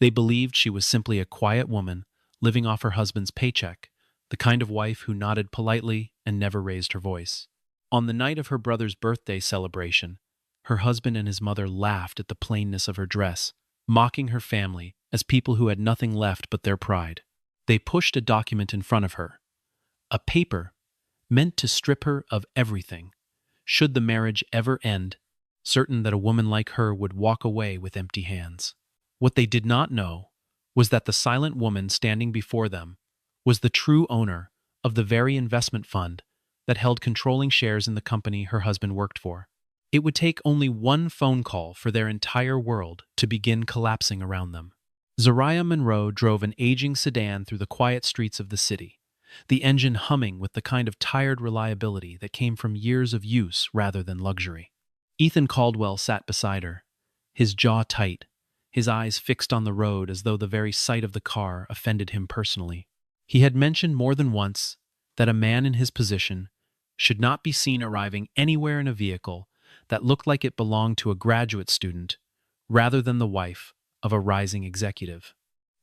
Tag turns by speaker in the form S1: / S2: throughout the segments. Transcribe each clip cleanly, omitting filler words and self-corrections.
S1: They believed she was simply a quiet woman, living off her husband's paycheck, the kind of wife who nodded politely and never raised her voice. On the night of her brother's birthday celebration, her husband and his mother laughed at the plainness of her dress, mocking her family as people who had nothing left but their pride. They pushed a document in front of her, a paper meant to strip her of everything, should the marriage ever end, certain that a woman like her would walk away with empty hands. What they did not know was that the silent woman standing before them was the true owner of the very investment fund that held controlling shares in the company her husband worked for. It would take only one phone call for their entire world to begin collapsing around them. Zariah Monroe drove an aging sedan through the quiet streets of the city, the engine humming with the kind of tired reliability that came from years of use rather than luxury. Ethan Caldwell sat beside her, his jaw tight, his eyes fixed on the road as though the very sight of the car offended him personally. He had mentioned more than once that a man in his position should not be seen arriving anywhere in a vehicle that looked like it belonged to a graduate student rather than the wife of a rising executive.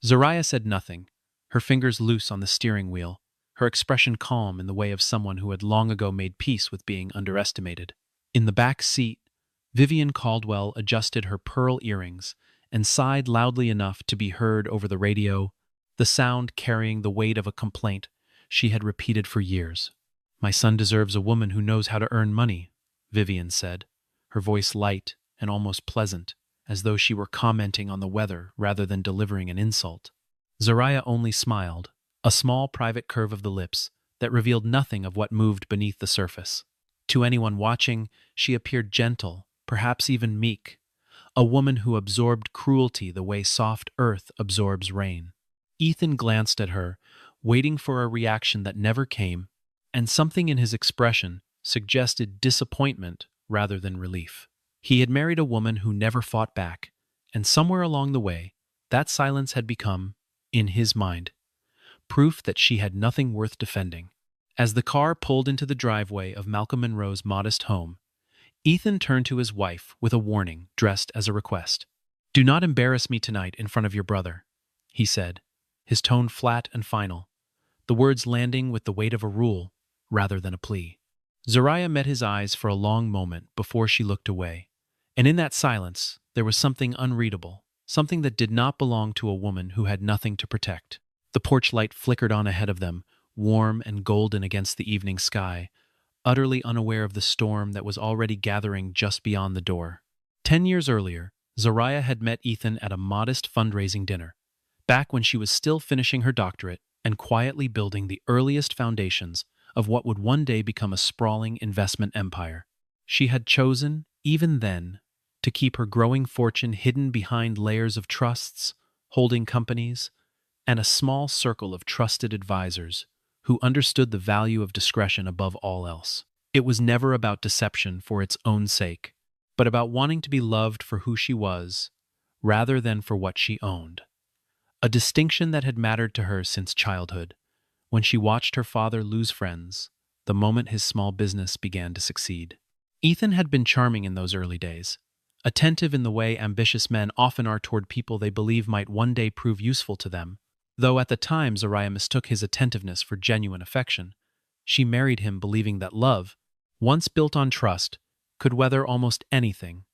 S1: Zariah said nothing, her fingers loose on the steering wheel, her expression calm in the way of someone who had long ago made peace with being underestimated. In the back seat, Vivian Caldwell adjusted her pearl earrings and sighed loudly enough to be heard over the radio, the sound carrying the weight of a complaint she had repeated for years. "My son deserves a woman who knows how to earn money," Vivian said, her voice light and almost pleasant, as though she were commenting on the weather rather than delivering an insult. Zariah only smiled, a small private curve of the lips that revealed nothing of what moved beneath the surface. To anyone watching, she appeared gentle, perhaps even meek, a woman who absorbed cruelty the way soft earth absorbs rain. Ethan glanced at her, waiting for a reaction that never came, and something in his expression suggested disappointment rather than relief. He had married a woman who never fought back, and somewhere along the way, that silence had become, in his mind, proof that she had nothing worth defending. As the car pulled into the driveway of Malcolm Monroe's modest home, Ethan turned to his wife with a warning dressed as a request. "Do not embarrass me tonight in front of your brother," he said, his tone flat and final, the words landing with the weight of a rule rather than a plea. Zariah met his eyes for a long moment before she looked away, and in that silence there was something unreadable, something that did not belong to a woman who had nothing to protect. The porch light flickered on ahead of them, warm and golden against the evening sky, utterly unaware of the storm that was already gathering just beyond the door. 10 years earlier, Zariah had met Ethan at a modest fundraising dinner, back when she was still finishing her doctorate and quietly building the earliest foundations of what would one day become a sprawling investment empire. She had chosen, even then, to keep her growing fortune hidden behind layers of trusts, holding companies, and a small circle of trusted advisors who understood the value of discretion above all else. It was never about deception for its own sake, but about wanting to be loved for who she was, rather than for what she owned. A distinction that had mattered to her since childhood, when she watched her father lose friends the moment his small business began to succeed. Ethan had been charming in those early days, attentive in the way ambitious men often are toward people they believe might one day prove useful to them. Though at the time Zariah mistook his attentiveness for genuine affection, she married him believing that love, once built on trust, could weather almost anything,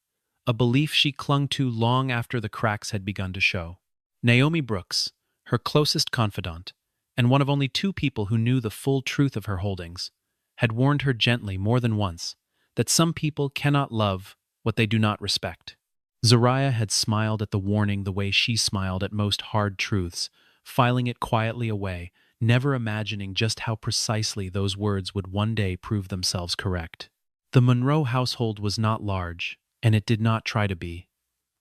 S1: a belief she clung to long after the cracks had begun to show. Naomi Brooks, her closest confidant, and one of only 2 people who knew the full truth of her holdings, had warned her gently more than once that some people cannot love what they do not respect. Zariah had smiled at the warning the way she smiled at most hard truths, filing it quietly away, never imagining just how precisely those words would one day prove themselves correct. The Monroe household was not large, and it did not try to be.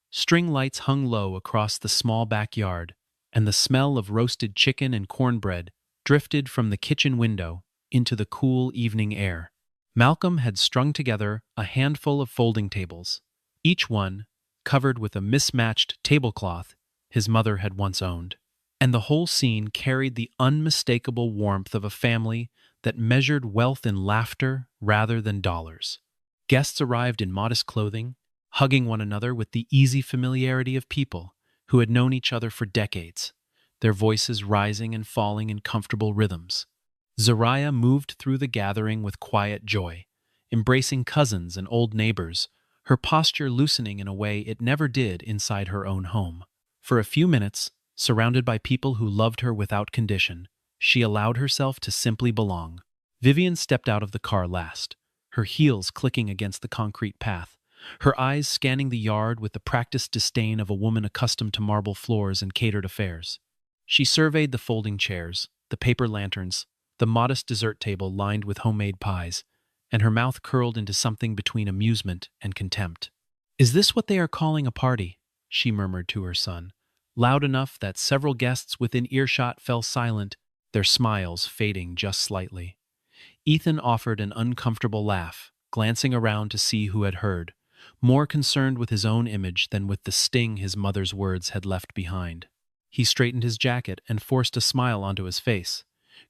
S1: String lights hung low across the small backyard, and the smell of roasted chicken and cornbread drifted from the kitchen window into the cool evening air. Malcolm had strung together a handful of folding tables, each one covered with a mismatched tablecloth his mother had once owned. And the whole scene carried the unmistakable warmth of a family that measured wealth in laughter rather than dollars. Guests arrived in modest clothing, hugging one another with the easy familiarity of people who had known each other for decades, their voices rising and falling in comfortable rhythms. Zariah moved through the gathering with quiet joy, embracing cousins and old neighbors, her posture loosening in a way it never did inside her own home. For a few minutes, surrounded by people who loved her without condition, she allowed herself to simply belong. Vivian stepped out of the car last, her heels clicking against the concrete path, her eyes scanning the yard with the practiced disdain of a woman accustomed to marble floors and catered affairs. She surveyed the folding chairs, the paper lanterns, the modest dessert table lined with homemade pies, and her mouth curled into something between amusement and contempt. "Is this what they are calling a party?" she murmured to her son, loud enough that several guests within earshot fell silent, their smiles fading just slightly. Ethan offered an uncomfortable laugh, glancing around to see who had heard, more concerned with his own image than with the sting his mother's words had left behind. He straightened his jacket and forced a smile onto his face,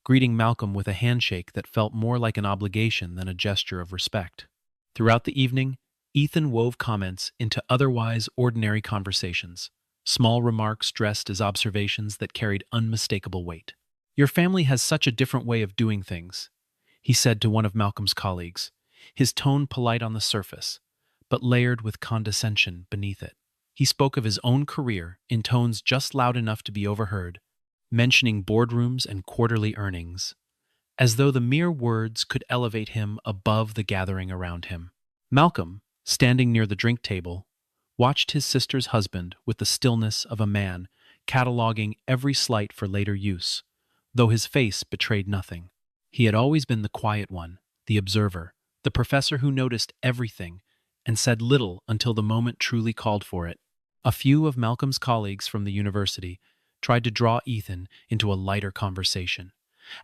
S1: greeting Malcolm with a handshake that felt more like an obligation than a gesture of respect. Throughout the evening, Ethan wove comments into otherwise ordinary conversations, small remarks dressed as observations that carried unmistakable weight. "Your family has such a different way of doing things," he said to one of Malcolm's colleagues, his tone polite on the surface, but layered with condescension beneath it. He spoke of his own career in tones just loud enough to be overheard, mentioning boardrooms and quarterly earnings, as though the mere words could elevate him above the gathering around him. Malcolm, standing near the drink table, watched his sister's husband with the stillness of a man cataloging every slight for later use, though his face betrayed nothing. He had always been the quiet one, the observer, the professor who noticed everything and said little until the moment truly called for it. A few of Malcolm's colleagues from the university tried to draw Ethan into a lighter conversation,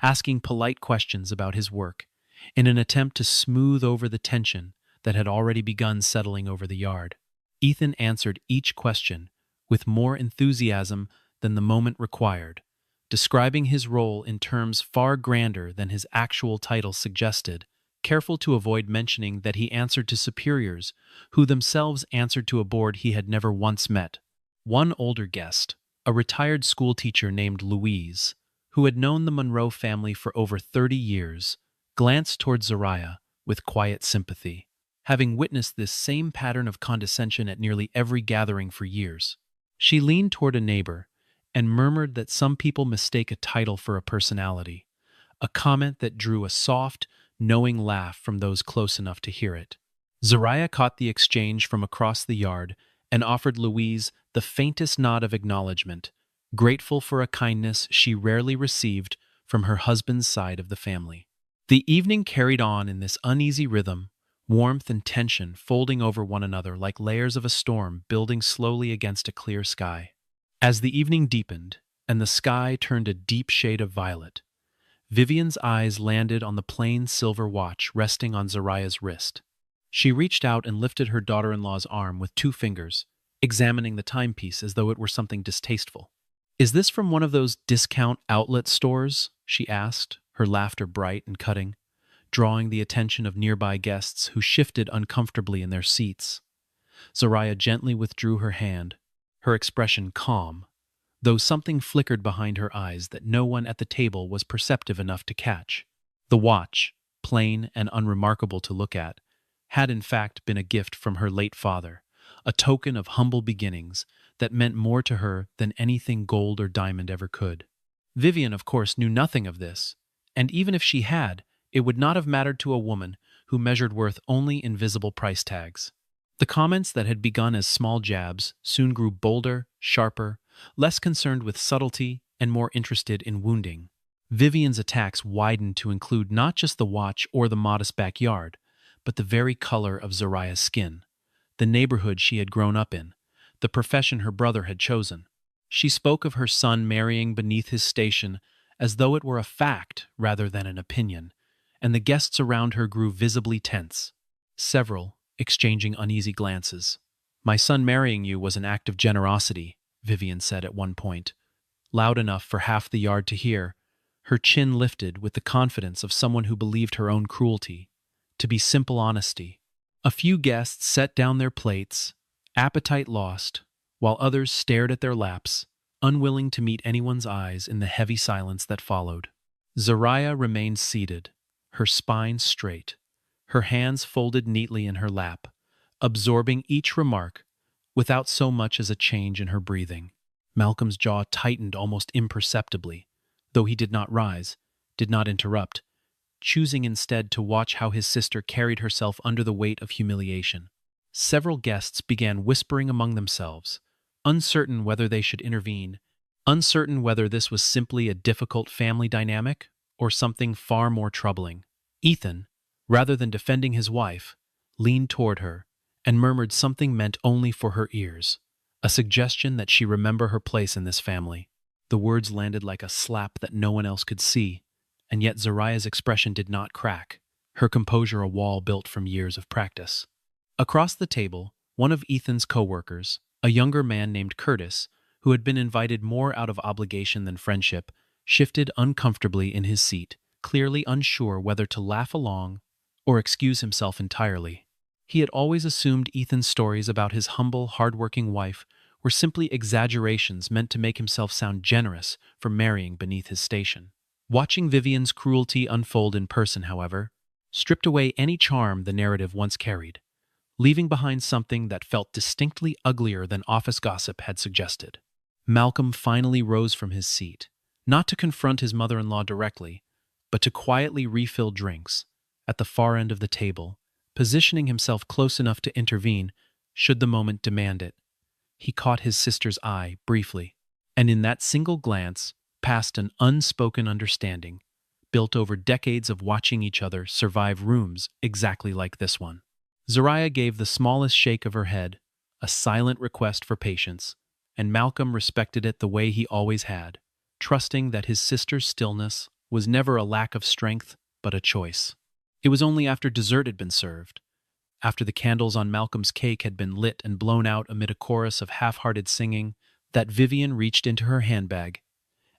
S1: asking polite questions about his work, in an attempt to smooth over the tension that had already begun settling over the yard. Ethan answered each question with more enthusiasm than the moment required, describing his role in terms far grander than his actual title suggested, careful to avoid mentioning that he answered to superiors who themselves answered to a board he had never once met. One older guest, a retired schoolteacher named Louise, who had known the Monroe family for over 30 years, glanced toward Zariah with quiet sympathy, having witnessed this same pattern of condescension at nearly every gathering for years. She leaned toward a neighbor and murmured that some people mistake a title for a personality, a comment that drew a soft, knowing laugh from those close enough to hear it. Zariah caught the exchange from across the yard and offered Louise the faintest nod of acknowledgement, grateful for a kindness she rarely received from her husband's side of the family. The evening carried on in this uneasy rhythm, warmth and tension folding over one another like layers of a storm building slowly against a clear sky. As the evening deepened and the sky turned a deep shade of violet, Vivian's eyes landed on the plain silver watch resting on Zariah's wrist. She reached out and lifted her daughter-in-law's arm with 2 fingers, examining the timepiece as though it were something distasteful. "Is this from one of those discount outlet stores?" she asked, her laughter bright and cutting, drawing the attention of nearby guests who shifted uncomfortably in their seats. Zariah gently withdrew her hand, her expression calm, though something flickered behind her eyes that no one at the table was perceptive enough to catch. The watch, plain and unremarkable to look at, had in fact been a gift from her late father, a token of humble beginnings that meant more to her than anything gold or diamond ever could. Vivian, of course, knew nothing of this, and even if she had, it would not have mattered to a woman who measured worth only in visible price tags. The comments that had begun as small jabs soon grew bolder, sharper, less concerned with subtlety and more interested in wounding. Vivian's attacks widened to include not just the watch or the modest backyard, but the very color of Zariah's skin, the neighborhood she had grown up in, the profession her brother had chosen. She spoke of her son marrying beneath his station as though it were a fact rather than an opinion, and the guests around her grew visibly tense, several exchanging uneasy glances. "My son marrying you was an act of generosity," Vivian said at one point, loud enough for half the yard to hear, her chin lifted with the confidence of someone who believed her own cruelty to be simple honesty. A few guests set down their plates, appetite lost, while others stared at their laps, unwilling to meet anyone's eyes in the heavy silence that followed. Zariah remained seated, her spine straight, her hands folded neatly in her lap, absorbing each remark without so much as a change in her breathing. Malcolm's jaw tightened almost imperceptibly, though he did not rise, did not interrupt, choosing instead to watch how his sister carried herself under the weight of humiliation. Several guests began whispering among themselves, uncertain whether they should intervene, uncertain whether this was simply a difficult family dynamic or something far more troubling. Ethan, rather than defending his wife, leaned toward her and murmured something meant only for her ears, a suggestion that she remember her place in this family. The words landed like a slap that no one else could see, and yet Zariah's expression did not crack, her composure a wall built from years of practice. Across the table, one of Ethan's co-workers, a younger man named Curtis, who had been invited more out of obligation than friendship, shifted uncomfortably in his seat, clearly unsure whether to laugh along or excuse himself entirely. He had always assumed Ethan's stories about his humble, hard-working wife were simply exaggerations meant to make himself sound generous for marrying beneath his station. Watching Vivian's cruelty unfold in person, however, stripped away any charm the narrative once carried, leaving behind something that felt distinctly uglier than office gossip had suggested. Malcolm finally rose from his seat, not to confront his mother-in-law directly, but to quietly refill drinks at the far end of the table, positioning himself close enough to intervene should the moment demand it. He caught his sister's eye briefly, and in that single glance passed an unspoken understanding, built over decades of watching each other survive rooms exactly like this one. Zariah gave the smallest shake of her head, a silent request for patience, and Malcolm respected it the way he always had, trusting that his sister's stillness was never a lack of strength, but a choice. It was only after dessert had been served, after the candles on Malcolm's cake had been lit and blown out amid a chorus of half-hearted singing, that Vivian reached into her handbag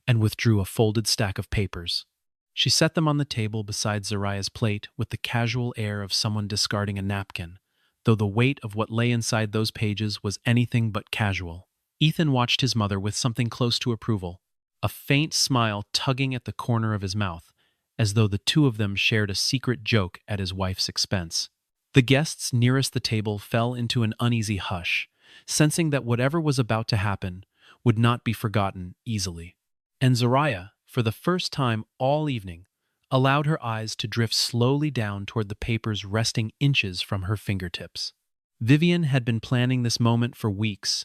S1: and withdrew a folded stack of papers. She set them on the table beside Zariah's plate with the casual air of someone discarding a napkin, though the weight of what lay inside those pages was anything but casual. Ethan watched his mother with something close to approval, a faint smile tugging at the corner of his mouth, as though the two of them shared a secret joke at his wife's expense. The guests nearest the table fell into an uneasy hush, sensing that whatever was about to happen would not be forgotten easily. And Zariah, for the first time all evening, allowed her eyes to drift slowly down toward the papers resting inches from her fingertips. Vivian had been planning this moment for weeks,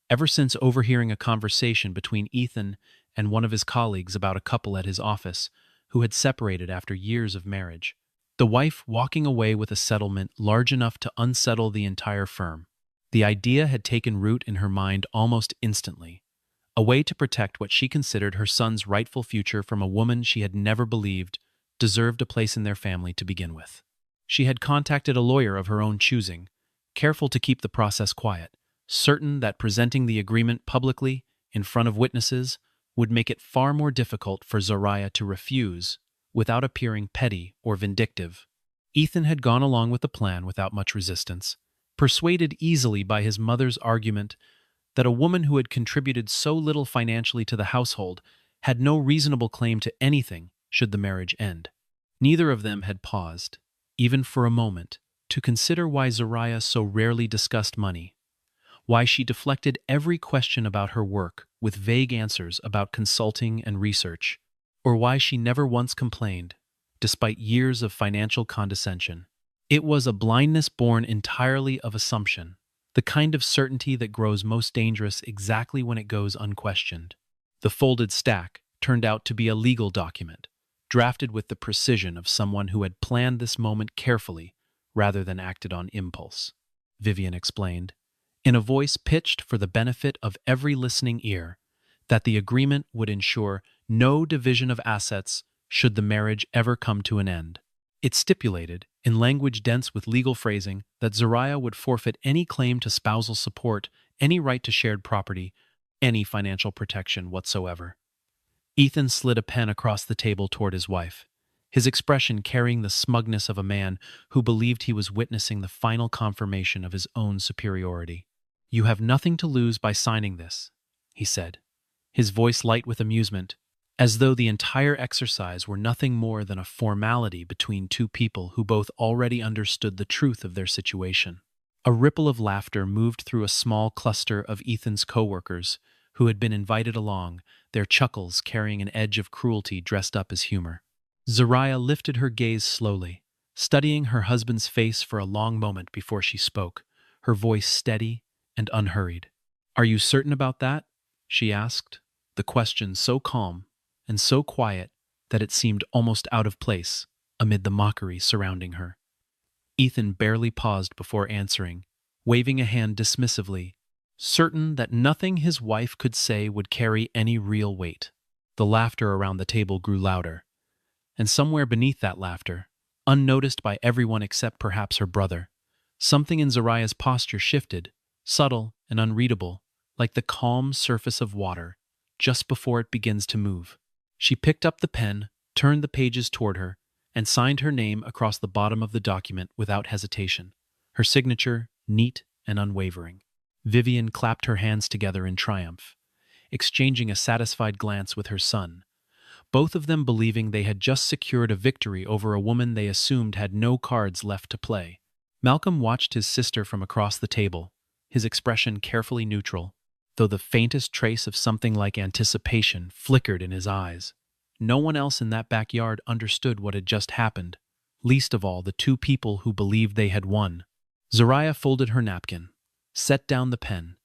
S1: ever since overhearing a conversation between Ethan and one of his colleagues about a couple at his office who had separated after years of marriage. The wife walking away with a settlement large enough to unsettle the entire firm. The idea had taken root in her mind almost instantly, a way to protect what she considered her son's rightful future from a woman she had never believed deserved a place in their family to begin with. She had contacted a lawyer of her own choosing, careful to keep the process quiet, certain that presenting the agreement publicly in front of witnesses would make it far more difficult for Zariah to refuse without appearing petty or vindictive. Ethan had gone along with the plan without much resistance, persuaded easily by his mother's argument that a woman who had contributed so little financially to the household had no reasonable claim to anything should the marriage end. Neither of them had paused, even for a moment, to consider why Zariah so rarely discussed money, why she deflected every question about her work with vague answers about consulting and research, or why she never once complained, despite years of financial condescension. It was a blindness born entirely of assumption, the kind of certainty that grows most dangerous exactly when it goes unquestioned. The folded stack turned out to be a legal document, drafted with the precision of someone who had planned this moment carefully rather than acted on impulse, Vivian explained, in a voice pitched for the benefit of every listening ear, that the agreement would ensure no division of assets should the marriage ever come to an end. It stipulated, in language dense with legal phrasing, that Zariah would forfeit any claim to spousal support, any right to shared property, any financial protection whatsoever. Ethan slid a pen across the table toward his wife, his expression carrying the smugness of a man who believed he was witnessing the final confirmation of his own superiority. "You have nothing to lose by signing this," he said, his voice light with amusement, as though the entire exercise were nothing more than a formality between two people who both already understood the truth of their situation. A ripple of laughter moved through a small cluster of Ethan's coworkers who had been invited along, their chuckles carrying an edge of cruelty dressed up as humor. Zariah lifted her gaze slowly, studying her husband's face for a long moment before she spoke, her voice steady and unhurried. "Are you certain about that?" she asked, the question so calm and so quiet that it seemed almost out of place amid the mockery surrounding her. Ethan barely paused before answering, waving a hand dismissively, certain that nothing his wife could say would carry any real weight. The laughter around the table grew louder, and somewhere beneath that laughter, unnoticed by everyone except perhaps her brother, something in Zariah's posture shifted, subtle and unreadable, like the calm surface of water, just before it begins to move. She picked up the pen, turned the pages toward her, and signed her name across the bottom of the document without hesitation, her signature neat and unwavering. Vivian clapped her hands together in triumph, exchanging a satisfied glance with her son, both of them believing they had just secured a victory over a woman they assumed had no cards left to play. Malcolm watched his sister from across the table, his expression carefully neutral, though the faintest trace of something like anticipation flickered in his eyes. No one else in that backyard understood what had just happened, least of all the two people who believed they had won. Zariah folded her napkin, set down the pen,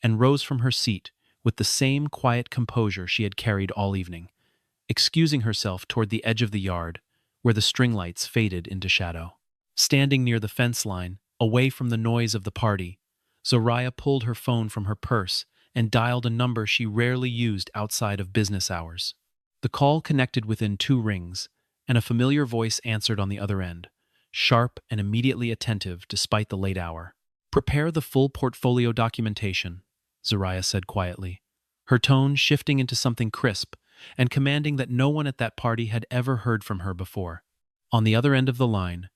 S1: and rose from her seat with the same quiet composure she had carried all evening, excusing herself toward the edge of the yard, where the string lights faded into shadow. Standing near the fence line, away from the noise of the party, Zariah pulled her phone from her purse and dialed a number she rarely used outside of business hours. The call connected within 2 rings, and a familiar voice answered on the other end, sharp and immediately attentive despite the late hour. "Prepare the full portfolio documentation," Zariah said quietly, her tone shifting into something crisp and commanding that no one at that party had ever heard from her before. On the other end of the line,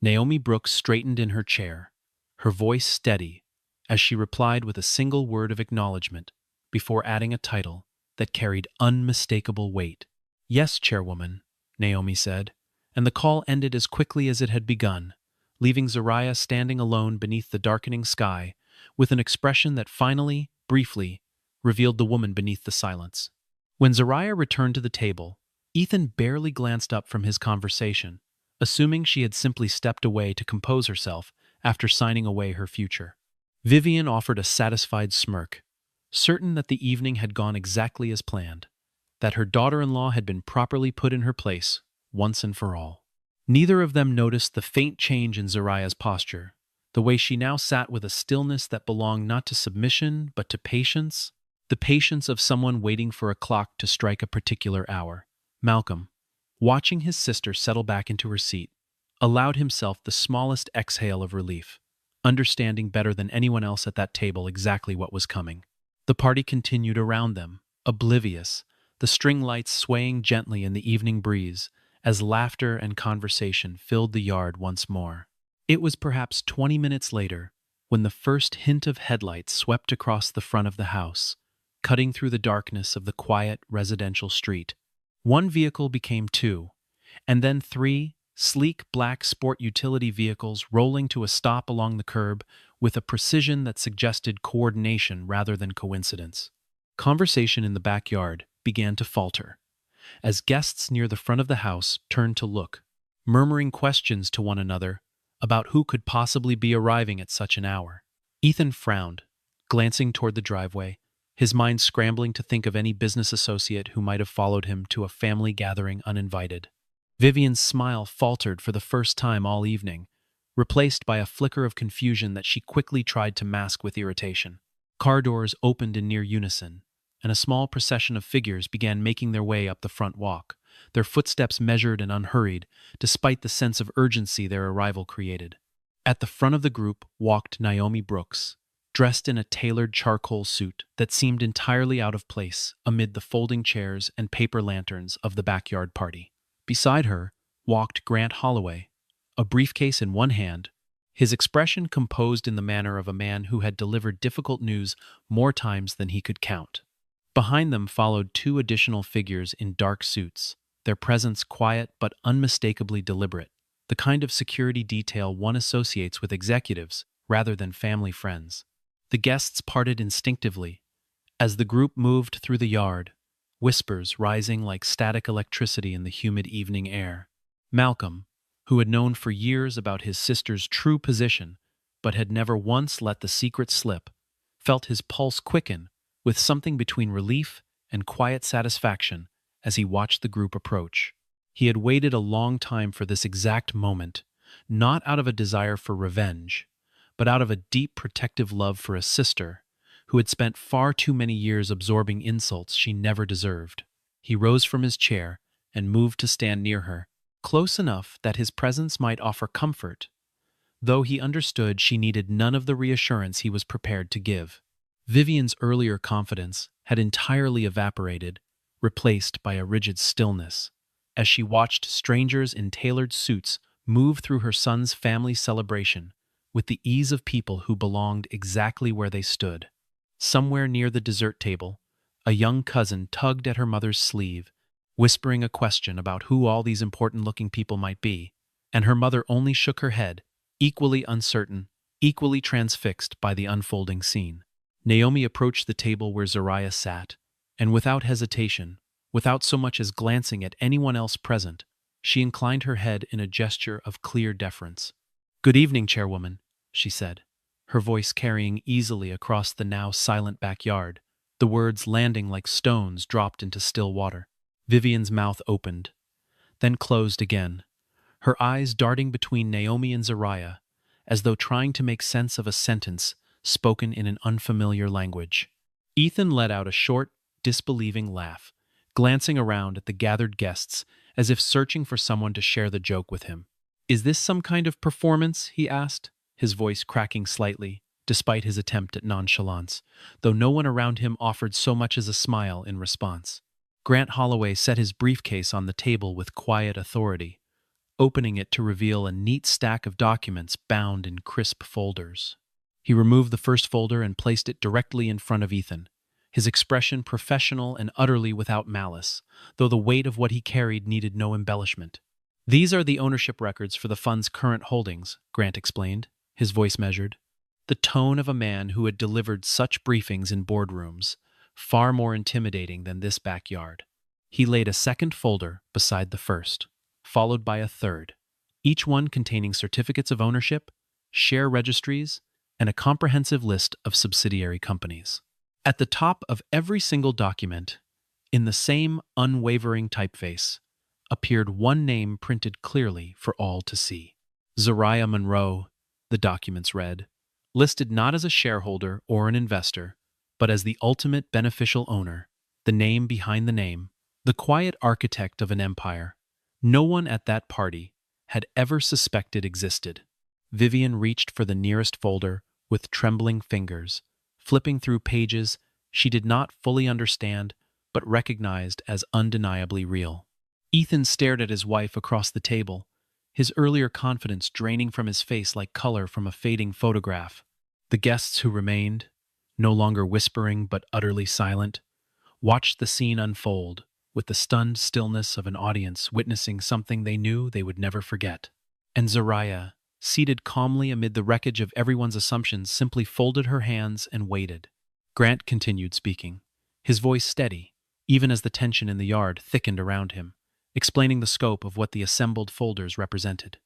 S1: Naomi Brooks straightened in her chair, her voice steady, as she replied with a single word of acknowledgement before adding a title that carried unmistakable weight. "Yes, Chairwoman," Naomi said, and the call ended as quickly as it had begun, leaving Zariah standing alone beneath the darkening sky with an expression that finally, briefly, revealed the woman beneath the silence. When Zariah returned to the table, Ethan barely glanced up from his conversation, assuming she had simply stepped away to compose herself after signing away her future. Vivian offered a satisfied smirk, certain that the evening had gone exactly as planned, that her daughter-in-law had been properly put in her place, once and for all. Neither of them noticed the faint change in Zariah's posture, the way she now sat with a stillness that belonged not to submission but to patience, the patience of someone waiting for a clock to strike a particular hour. Malcolm, watching his sister settle back into her seat, allowed himself the smallest exhale of relief, understanding better than anyone else at that table exactly what was coming. The party continued around them, oblivious, the string lights swaying gently in the evening breeze as laughter and conversation filled the yard once more. It was perhaps 20 minutes later when the first hint of headlights swept across the front of the house, cutting through the darkness of the quiet residential street. One vehicle became 2, and then 3 sleek black sport utility vehicles rolling to a stop along the curb with a precision that suggested coordination rather than coincidence. Conversation in the backyard began to falter, as guests near the front of the house turned to look, murmuring questions to one another about who could possibly be arriving at such an hour. Ethan frowned, glancing toward the driveway, his mind scrambling to think of any business associate who might have followed him to a family gathering uninvited. Vivian's smile faltered for the first time all evening, replaced by a flicker of confusion that she quickly tried to mask with irritation. Car doors opened in near unison, and a small procession of figures began making their way up the front walk, their footsteps measured and unhurried, despite the sense of urgency their arrival created. At the front of the group walked Naomi Brooks, dressed in a tailored charcoal suit that seemed entirely out of place amid the folding chairs and paper lanterns of the backyard party. Beside her walked Grant Holloway, a briefcase in one hand, his expression composed in the manner of a man who had delivered difficult news more times than he could count. Behind them followed two additional figures in dark suits, their presence quiet but unmistakably deliberate, the kind of security detail one associates with executives rather than family friends. The guests parted instinctively. As the group moved through the yard, whispers rising like static electricity in the humid evening air. Malcolm, who had known for years about his sister's true position but had never once let the secret slip, felt his pulse quicken with something between relief and quiet satisfaction as he watched the group approach. He had waited a long time for this exact moment, not out of a desire for revenge, but out of a deep protective love for a sister who had spent far too many years absorbing insults she never deserved. He rose from his chair and moved to stand near her, close enough that his presence might offer comfort, though he understood she needed none of the reassurance he was prepared to give. Vivian's earlier confidence had entirely evaporated, replaced by a rigid stillness, as she watched strangers in tailored suits move through her son's family celebration with the ease of people who belonged exactly where they stood. Somewhere near the dessert table, a young cousin tugged at her mother's sleeve, whispering a question about who all these important-looking people might be, and her mother only shook her head, equally uncertain, equally transfixed by the unfolding scene. Naomi approached the table where Zariah sat, and without hesitation, without so much as glancing at anyone else present, she inclined her head in a gesture of clear deference. "Good evening, Chairwoman," she said, her voice carrying easily across the now silent backyard, the words landing like stones dropped into still water. Vivian's mouth opened, then closed again, her eyes darting between Naomi and Zariah, as though trying to make sense of a sentence spoken in an unfamiliar language. Ethan let out a short, disbelieving laugh, glancing around at the gathered guests as if searching for someone to share the joke with him. "Is this some kind of performance?" he asked, his voice cracking slightly, despite his attempt at nonchalance, though no one around him offered so much as a smile in response. Grant Holloway set his briefcase on the table with quiet authority, opening it to reveal a neat stack of documents bound in crisp folders. He removed the first folder and placed it directly in front of Ethan, his expression professional and utterly without malice, though the weight of what he carried needed no embellishment. "These are the ownership records for the fund's current holdings," Grant explained, his voice measured. The tone of a man who had delivered such briefings in boardrooms, far more intimidating than this backyard. He laid a second folder beside the first, followed by a third, each one containing certificates of ownership, share registries, and a comprehensive list of subsidiary companies. At the top of every single document, in the same unwavering typeface, appeared one name printed clearly for all to see. Zariah Monroe, the documents read, listed not as a shareholder or an investor, but as the ultimate beneficial owner, the name behind the name, the quiet architect of an empire no one at that party had ever suspected existed. Vivian reached for the nearest folder with trembling fingers, flipping through pages she did not fully understand but recognized as undeniably real. Ethan stared at his wife across the table, his earlier confidence draining from his face like color from a fading photograph. The guests who remained, no longer whispering but utterly silent, watched the scene unfold with the stunned stillness of an audience witnessing something they knew they would never forget. And Zariah, seated calmly amid the wreckage of everyone's assumptions, simply folded her hands and waited. Grant continued speaking, his voice steady, even as the tension in the yard thickened around him, explaining the scope of what the assembled folders represented.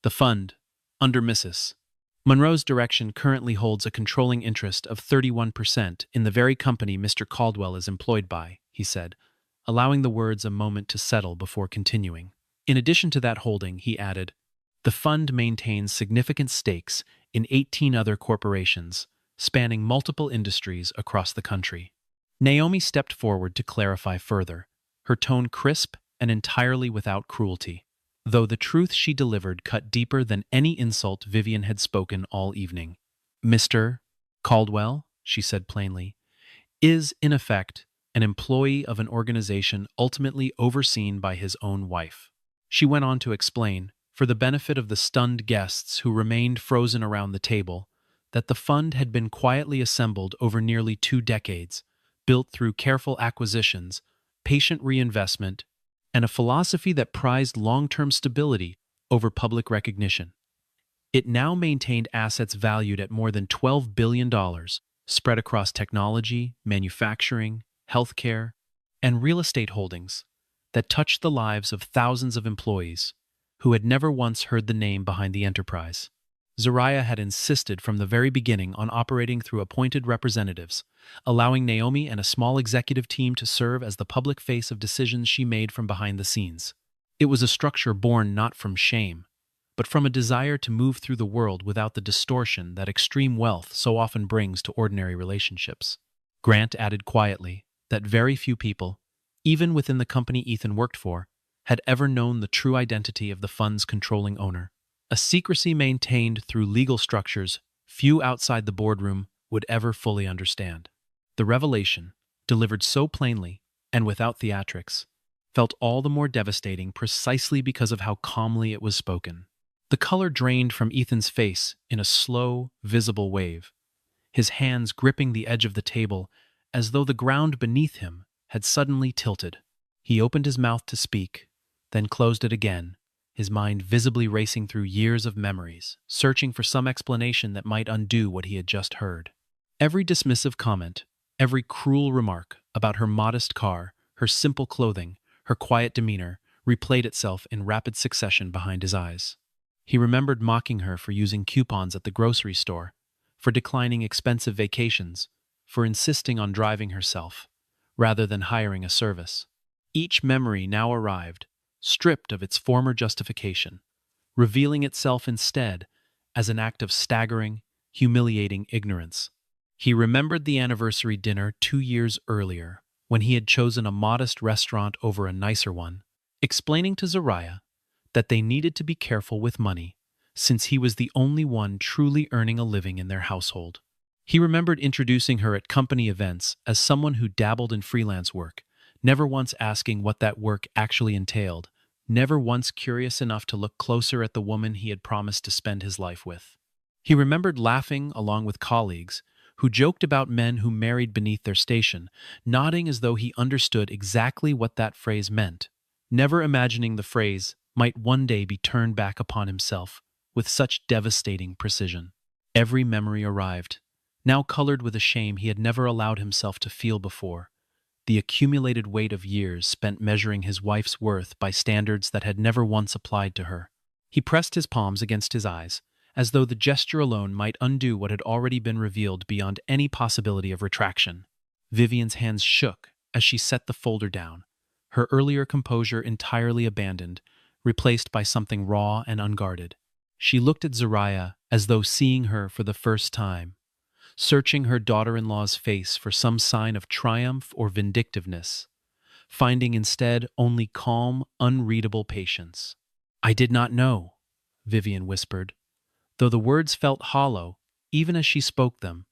S1: The fund, under Mrs. Monroe's direction, currently holds a controlling interest of 31% in the very company Mr. Caldwell is employed by, he said, allowing the words a moment to settle before continuing. In addition to that holding, he added, the fund maintains significant stakes in 18 other corporations, spanning multiple industries across the country. Naomi stepped forward to clarify further, her tone crisp and entirely without cruelty, though the truth she delivered cut deeper than any insult Vivian had spoken all evening. Mr. Caldwell, she said plainly, is, in effect, an employee of an organization ultimately overseen by his own wife. She went on to explain, for the benefit of the stunned guests who remained frozen around the table, that the fund had been quietly assembled over nearly 2 decades, built through careful acquisitions, patient reinvestment, and a philosophy that prized long-term stability over public recognition. It now maintained assets valued at more than $12 billion, spread across technology, manufacturing, healthcare, and real estate holdings that touched the lives of thousands of employees who had never once heard the name behind the enterprise. Zariah had insisted from the very beginning on operating through appointed representatives, allowing Naomi and a small executive team to serve as the public face of decisions she made from behind the scenes. It was a structure born not from shame, but from a desire to move through the world without the distortion that extreme wealth so often brings to ordinary relationships. Grant added quietly that very few people, even within the company Ethan worked for, had ever known the true identity of the fund's controlling owner. A secrecy maintained through legal structures few outside the boardroom would ever fully understand. The revelation, delivered so plainly and without theatrics, felt all the more devastating precisely because of how calmly it was spoken. The color drained from Ethan's face in a slow, visible wave, his hands gripping the edge of the table as though the ground beneath him had suddenly tilted. He opened his mouth to speak, then closed it again, his mind visibly racing through years of memories, searching for some explanation that might undo what he had just heard. Every dismissive comment, every cruel remark about her modest car, her simple clothing, her quiet demeanor, replayed itself in rapid succession behind his eyes. He remembered mocking her for using coupons at the grocery store, for declining expensive vacations, for insisting on driving herself, rather than hiring a service. Each memory now arrived, stripped of its former justification, revealing itself instead as an act of staggering, humiliating ignorance. He remembered the anniversary dinner 2 years earlier, when he had chosen a modest restaurant over a nicer one, explaining to Zariah that they needed to be careful with money, since he was the only one truly earning a living in their household. He remembered introducing her at company events as someone who dabbled in freelance work, never once asking what that work actually entailed, never once curious enough to look closer at the woman he had promised to spend his life with. He remembered laughing along with colleagues who joked about men who married beneath their station, nodding as though he understood exactly what that phrase meant, never imagining the phrase might one day be turned back upon himself with such devastating precision. Every memory arrived, now colored with a shame he had never allowed himself to feel before, the accumulated weight of years spent measuring his wife's worth by standards that had never once applied to her. He pressed his palms against his eyes, as though the gesture alone might undo what had already been revealed beyond any possibility of retraction. Vivian's hands shook as she set the folder down, her earlier composure entirely abandoned, replaced by something raw and unguarded. She looked at Zariah as though seeing her for the first time, searching her daughter-in-law's face for some sign of triumph or vindictiveness, finding instead only calm, unreadable patience. "I did not know," Vivian whispered, though the words felt hollow even as she spoke them,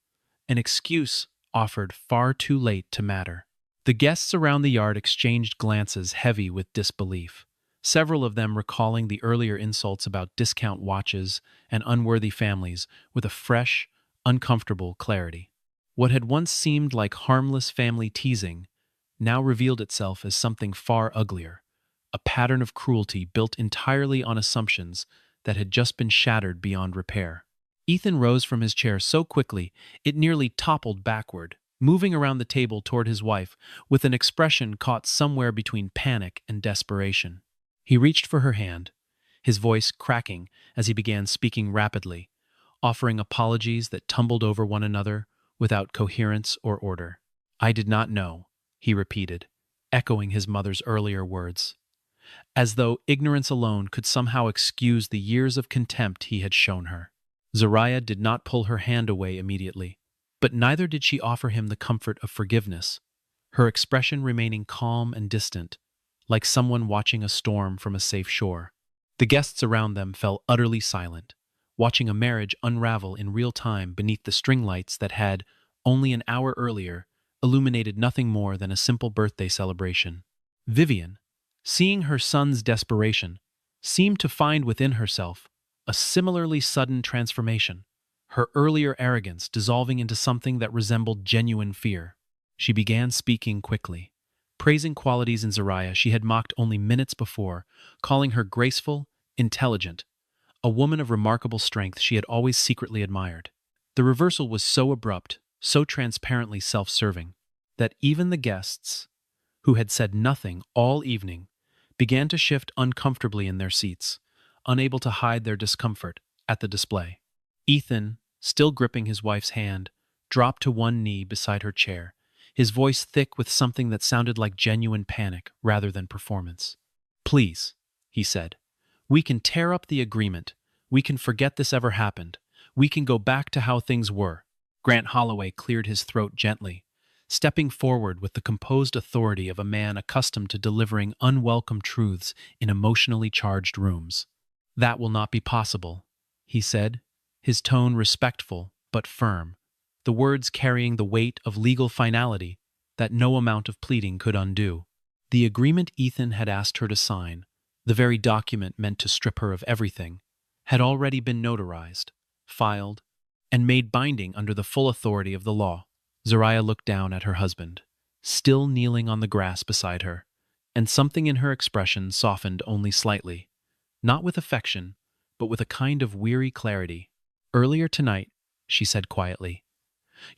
S1: an excuse offered far too late to matter. The guests around the yard exchanged glances heavy with disbelief, several of them recalling the earlier insults about discount watches and unworthy families with a fresh, uncomfortable clarity. What had once seemed like harmless family teasing now revealed itself as something far uglier, a pattern of cruelty built entirely on assumptions that had just been shattered beyond repair. Ethan rose from his chair so quickly it nearly toppled backward, moving around the table toward his wife with an expression caught somewhere between panic and desperation. He reached for her hand, his voice cracking as he began speaking rapidly, offering apologies that tumbled over one another without coherence or order. "I did not know," he repeated, echoing his mother's earlier words, as though ignorance alone could somehow excuse the years of contempt he had shown her. Zariah did not pull her hand away immediately, but neither did she offer him the comfort of forgiveness, her expression remaining calm and distant, like someone watching a storm from a safe shore. The guests around them fell utterly silent, watching a marriage unravel in real time beneath the string lights that had, only an hour earlier, illuminated nothing more than a simple birthday celebration. Vivian, seeing her son's desperation, seemed to find within herself a similarly sudden transformation, her earlier arrogance dissolving into something that resembled genuine fear. She began speaking quickly, praising qualities in Zariah she had mocked only minutes before, calling her graceful, intelligent, a woman of remarkable strength she had always secretly admired. The reversal was so abrupt, so transparently self-serving, that even the guests, who had said nothing all evening, began to shift uncomfortably in their seats, unable to hide their discomfort at the display. Ethan, still gripping his wife's hand, dropped to one knee beside her chair, his voice thick with something that sounded like genuine panic rather than performance. "Please," he said, "we can tear up the agreement. We can forget this ever happened. We can go back to how things were." Grant Holloway cleared his throat gently, stepping forward with the composed authority of a man accustomed to delivering unwelcome truths in emotionally charged rooms. "That will not be possible," he said, his tone respectful but firm, the words carrying the weight of legal finality that no amount of pleading could undo. The agreement Ethan had asked her to sign, the very document meant to strip her of everything, had already been notarized, filed, and made binding under the full authority of the law. Zariah looked down at her husband, still kneeling on the grass beside her, and something in her expression softened only slightly, not with affection, but with a kind of weary clarity. "Earlier tonight," she said quietly,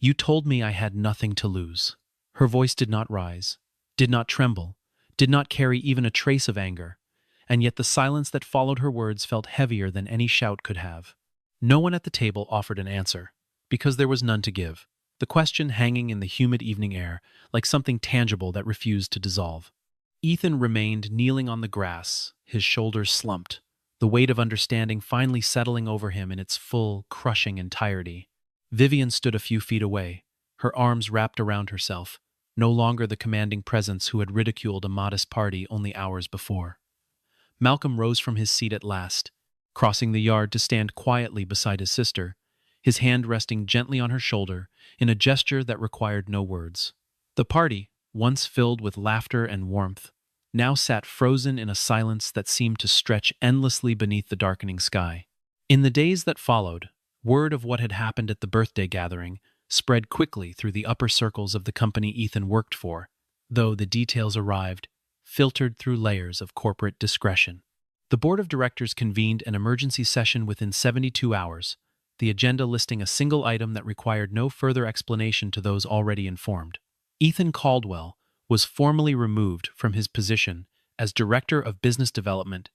S1: "you told me I had nothing to lose." Her voice did not rise, did not tremble, did not carry even a trace of anger, and yet the silence that followed her words felt heavier than any shout could have. No one at the table offered an answer, because there was none to give, the question hanging in the humid evening air like something tangible that refused to dissolve. Ethan remained kneeling on the grass, his shoulders slumped, the weight of understanding finally settling over him in its full, crushing entirety. Vivian stood a few feet away, her arms wrapped around herself, no longer the commanding presence who had ridiculed a modest party only hours before. Malcolm rose from his seat at last, crossing the yard to stand quietly beside his sister, his hand resting gently on her shoulder in a gesture that required no words. The party, once filled with laughter and warmth, now sat frozen in a silence that seemed to stretch endlessly beneath the darkening sky. In the days that followed, word of what had happened at the birthday gathering spread quickly through the upper circles of the company Ethan worked for, though the details arrived, filtered through layers of corporate discretion. The board of directors convened an emergency session within 72 hours, the agenda listing a single item that required no further explanation to those already informed. Ethan Caldwell was formally removed from his position as Director of Business Development.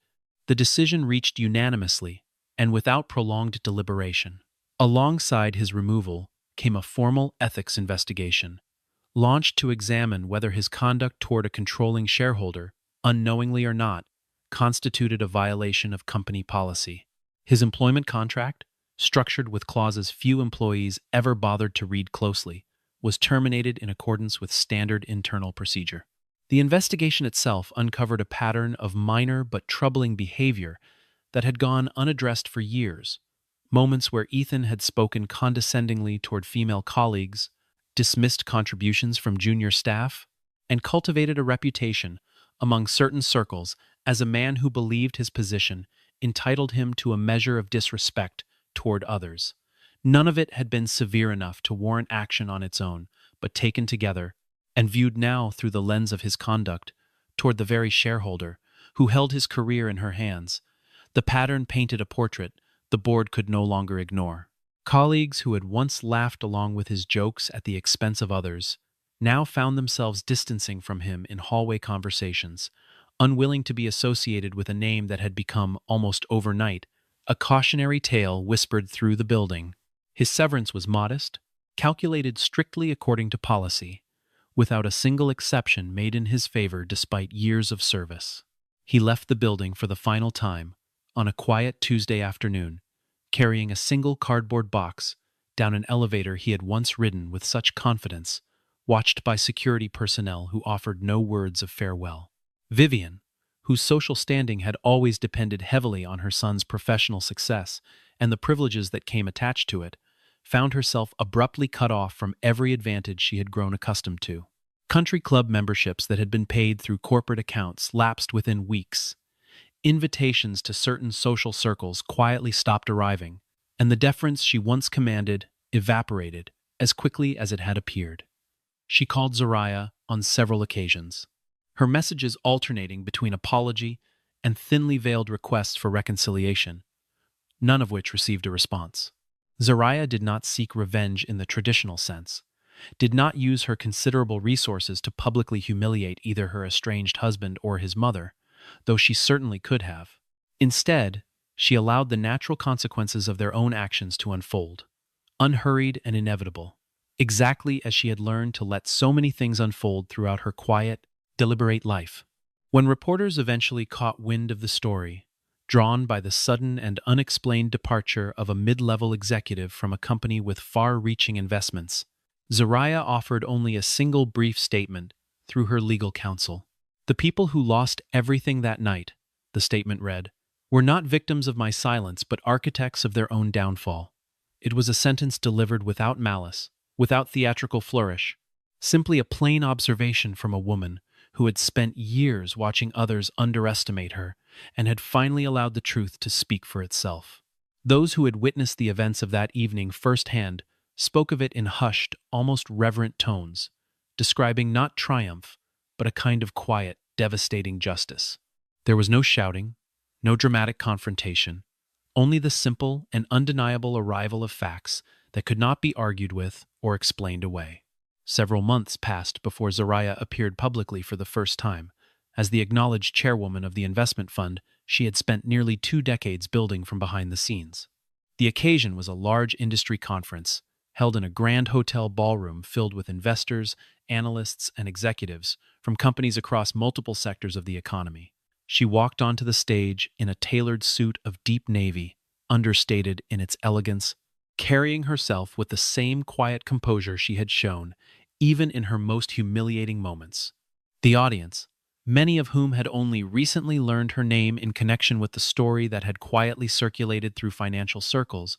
S1: The decision reached unanimously and without prolonged deliberation. Alongside his removal came a formal ethics investigation, launched to examine whether his conduct toward a controlling shareholder, unknowingly or not, constituted a violation of company policy. His employment contract, structured with clauses few employees ever bothered to read closely, was terminated in accordance with standard internal procedure. The investigation itself uncovered a pattern of minor but troubling behavior that had gone unaddressed for years, moments where Ethan had spoken condescendingly toward female colleagues, dismissed contributions from junior staff, and cultivated a reputation among certain circles as a man who believed his position entitled him to a measure of disrespect toward others. None of it had been severe enough to warrant action on its own, but taken together, and viewed now through the lens of his conduct toward the very shareholder who held his career in her hands, the pattern painted a portrait the board could no longer ignore. Colleagues who had once laughed along with his jokes at the expense of others now found themselves distancing from him in hallway conversations, unwilling to be associated with a name that had become, almost overnight, a cautionary tale whispered through the building. His severance was modest, calculated strictly according to policy, without a single exception made in his favor despite years of service. He left the building for the final time, on a quiet Tuesday afternoon, carrying a single cardboard box down an elevator he had once ridden with such confidence, watched by security personnel who offered no words of farewell. Vivian, whose social standing had always depended heavily on her son's professional success and the privileges that came attached to it, found herself abruptly cut off from every advantage she had grown accustomed to. Country club memberships that had been paid through corporate accounts lapsed within weeks, Invitations to certain social circles quietly stopped arriving, and the deference she once commanded evaporated as quickly as it had appeared. She called Zariah on several occasions, her messages alternating between apology and thinly veiled requests for reconciliation, none of which received a response. Zariah did not seek revenge in the traditional sense, did not use her considerable resources to publicly humiliate either her estranged husband or his mother, though she certainly could have. Instead, she allowed the natural consequences of their own actions to unfold, unhurried and inevitable, exactly as she had learned to let so many things unfold throughout her quiet, deliberate life. When reporters eventually caught wind of the story, drawn by the sudden and unexplained departure of a mid-level executive from a company with far-reaching investments, Zariah offered only a single brief statement through her legal counsel. "The people who lost everything that night," the statement read, "were not victims of my silence but architects of their own downfall." It was a sentence delivered without malice, without theatrical flourish, simply a plain observation from a woman who had spent years watching others underestimate her and had finally allowed the truth to speak for itself. Those who had witnessed the events of that evening firsthand spoke of it in hushed, almost reverent tones, describing not triumph, but a kind of quiet, devastating justice. There was no shouting, no dramatic confrontation, only the simple and undeniable arrival of facts that could not be argued with or explained away. Several months passed before Zariah appeared publicly for the first time, as the acknowledged chairwoman of the investment fund she had spent nearly 2 decades building from behind the scenes. The occasion was a large industry conference, held in a grand hotel ballroom filled with investors, analysts, and executives from companies across multiple sectors of the economy. She walked onto the stage in a tailored suit of deep navy, understated in its elegance, carrying herself with the same quiet composure she had shown, even in her most humiliating moments. The audience, many of whom had only recently learned her name in connection with the story that had quietly circulated through financial circles,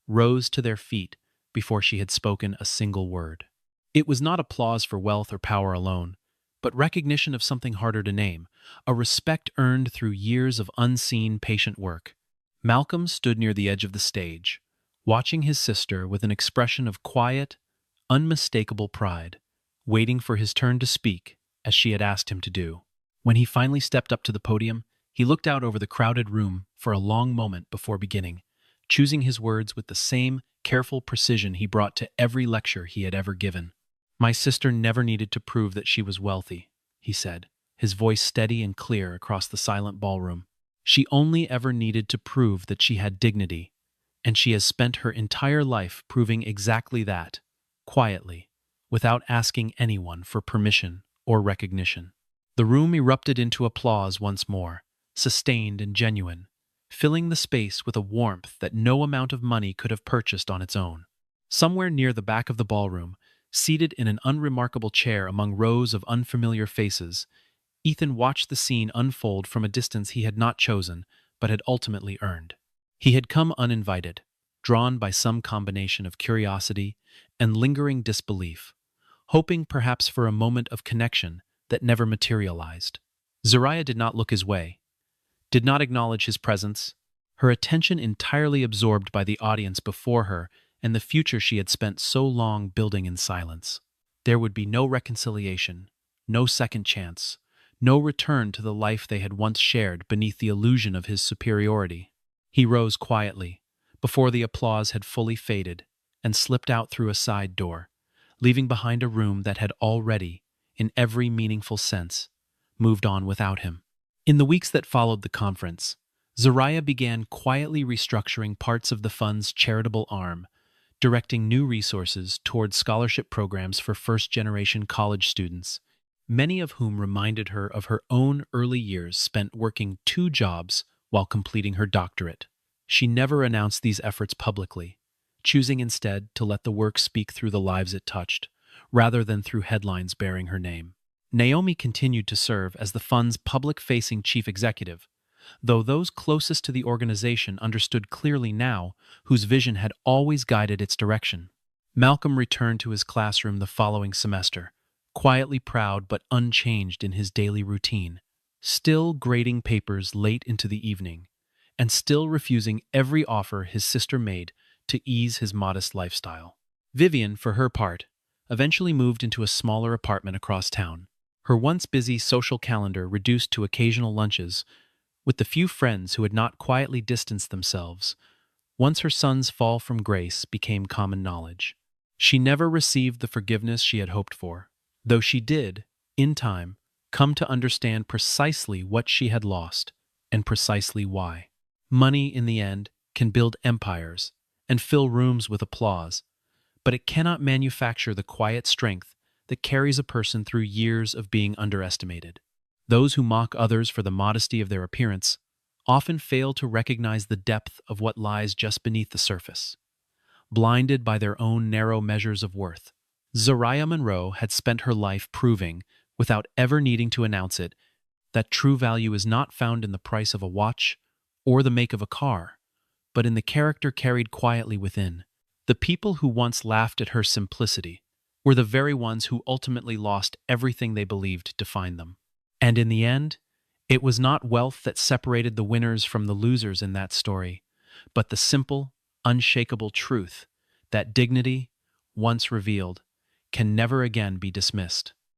S1: rose to their feet before she had spoken a single word. It was not applause for wealth or power alone, but recognition of something harder to name, a respect earned through years of unseen, patient work. Malcolm stood near the edge of the stage, watching his sister with an expression of quiet, unmistakable pride, waiting for his turn to speak, as she had asked him to do. When he finally stepped up to the podium, he looked out over the crowded room for a long moment before beginning, choosing his words with the same careful precision he brought to every lecture he had ever given. "My sister never needed to prove that she was wealthy," he said, his voice steady and clear across the silent ballroom. "She only ever needed to prove that she had dignity, and she has spent her entire life proving exactly that, quietly, without asking anyone for permission or recognition." The room erupted into applause once more, sustained and genuine, filling the space with a warmth that no amount of money could have purchased on its own. Somewhere near the back of the ballroom, seated in an unremarkable chair among rows of unfamiliar faces, Ethan watched the scene unfold from a distance he had not chosen, but had ultimately earned. He had come uninvited, drawn by some combination of curiosity and lingering disbelief, hoping perhaps for a moment of connection that never materialized. Zariah did not look his way, did not acknowledge his presence, her attention entirely absorbed by the audience before her and the future she had spent so long building in silence. There would be no reconciliation, no second chance, no return to the life they had once shared beneath the illusion of his superiority. He rose quietly, before the applause had fully faded, and slipped out through a side door, leaving behind a room that had already, in every meaningful sense, moved on without him. In the weeks that followed the conference, Zariah began quietly restructuring parts of the fund's charitable arm, directing new resources toward scholarship programs for first-generation college students, many of whom reminded her of her own early years spent working 2 jobs while completing her doctorate. She never announced these efforts publicly, choosing instead to let the work speak through the lives it touched, rather than through headlines bearing her name. Naomi continued to serve as the fund's public-facing chief executive, though those closest to the organization understood clearly now whose vision had always guided its direction. Malcolm returned to his classroom the following semester, quietly proud but unchanged in his daily routine. still grading papers late into the evening, and still refusing every offer his sister made to ease his modest lifestyle. Vivian, for her part, eventually moved into a smaller apartment across town, her once busy social calendar reduced to occasional lunches with the few friends who had not quietly distanced themselves once her son's fall from grace became common knowledge. She never received the forgiveness she had hoped for, though she did, in time, come to understand precisely what she had lost and precisely why. Money, in the end, can build empires and fill rooms with applause, but it cannot manufacture the quiet strength that carries a person through years of being underestimated. Those who mock others for the modesty of their appearance often fail to recognize the depth of what lies just beneath the surface, blinded by their own narrow measures of worth. Zariah Monroe had spent her life proving, without ever needing to announce it, that true value is not found in the price of a watch or the make of a car, but in the character carried quietly within. The people who once laughed at her simplicity were the very ones who ultimately lost everything they believed defined them. And in the end, it was not wealth that separated the winners from the losers in that story, but the simple, unshakable truth that dignity, once revealed, can never again be dismissed.